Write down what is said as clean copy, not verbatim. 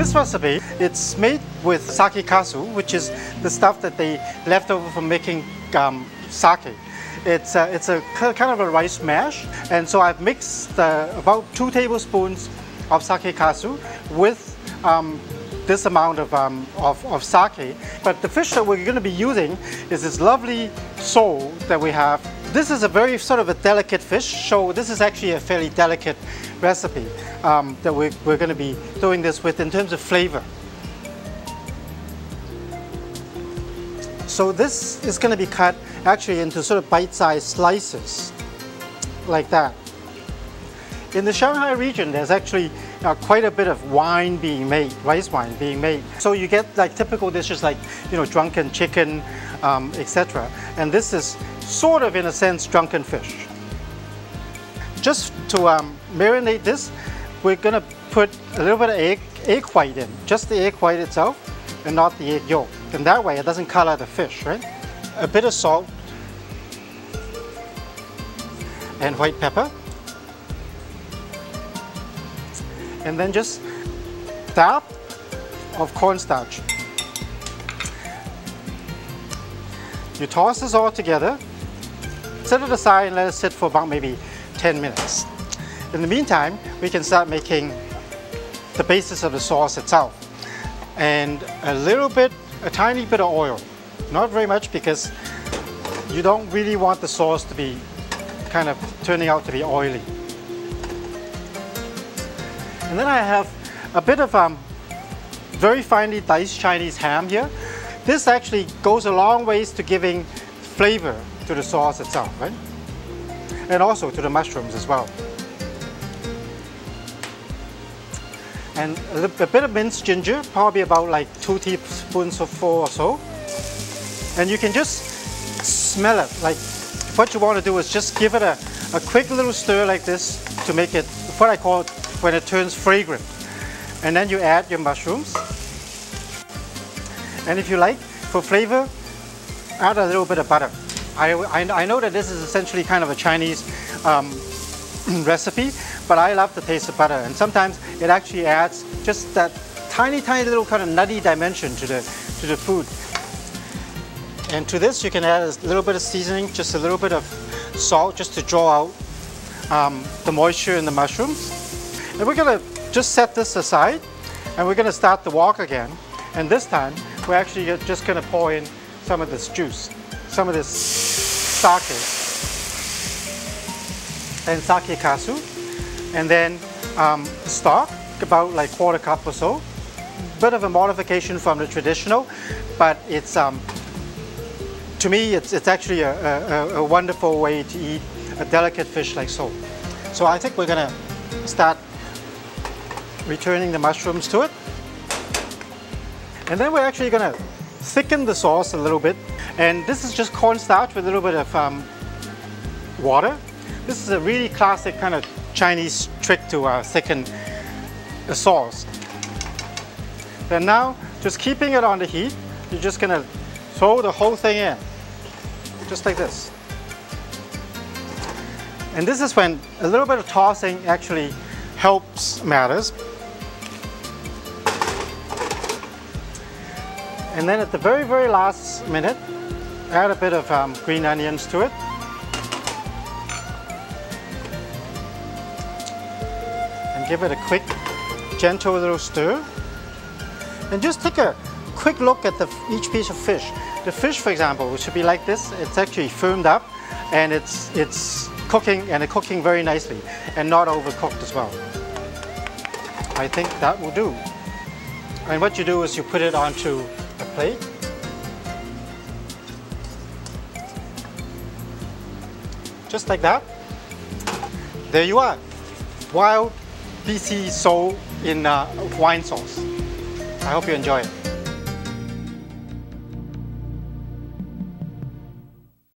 this recipe, it's made with Saki Kasu, which is the stuff that they left over from making sake. It's a kind of a rice mash, and so I've mixed about 2 tablespoons of Saki Kasu with this amount of sake. But the fish that we're going to be using is this lovely sole that we have. This is a very sort of a delicate fish, so this is actually a fairly delicate recipe that we're going to be doing this with in terms of flavor. So this is going to be cut actually into sort of bite-sized slices, like that. In the Shanghai region, there's actually quite a bit of wine being made, rice wine being made. So you get like typical dishes like, drunken chicken, etc. And this is sort of, in a sense, drunken fish. Just to marinate this, we're going to put a little bit of egg white in, just the egg white itself, and not the egg yolk. And that way it doesn't color the fish, right? A bit of salt and white pepper. And then just a dab of cornstarch. You toss this all together, set it aside and let it sit for about maybe 10 minutes. In the meantime, we can start making the basis of the sauce itself. And a tiny bit of oil. Not very much, because you don't really want the sauce to be kind of turning out to be oily. And then I have a bit of very finely diced Chinese ham here. This actually goes a long ways to giving flavor to the sauce itself, right? And also to the mushrooms as well. And a bit of minced ginger, probably about like 2 teaspoons of 4 or so. And you can just smell it. Like, what you want to do is just give it a quick little stir like this to make it, what I call it, when it turns fragrant. And then you add your mushrooms. And if you like, for flavor, add a little bit of butter. I know that this is essentially kind of a Chinese recipe, but I love the taste of butter, and sometimes it actually adds just that tiny little kind of nutty dimension to the food. And to this you can add a little bit of seasoning, just a little bit of salt, just to draw out the moisture in the mushrooms. And we're going to just set this aside, and we're going to start the wok again. And this time we're actually just going to pour in some of this juice, some of this sake and Saki Kasu, and then stock, about like 1/4 cup or so. Bit of a modification from the traditional, but it's to me it's actually a wonderful way to eat a delicate fish like so. So I think we're gonna start returning the mushrooms to it, and then we're actually gonna thicken the sauce a little bit. And this is just cornstarch with a little bit of water. This is a really classic kind of Chinese trick to thicken the sauce. Then now, just keeping it on the heat, you're just going to throw the whole thing in, just like this. And this is when a little bit of tossing actually helps matters. And then at the very last minute, add a bit of green onions to it. Give it a quick, gentle little stir. And just take a quick look at each piece of fish. The fish, for example, should be like this. It's actually firmed up, and it's cooking, and it's cooking very nicely, and not overcooked as well. I think that will do. And what you do is you put it onto a plate. Just like that. There you are. Wild BC sole in wine sauce. I hope you enjoy it.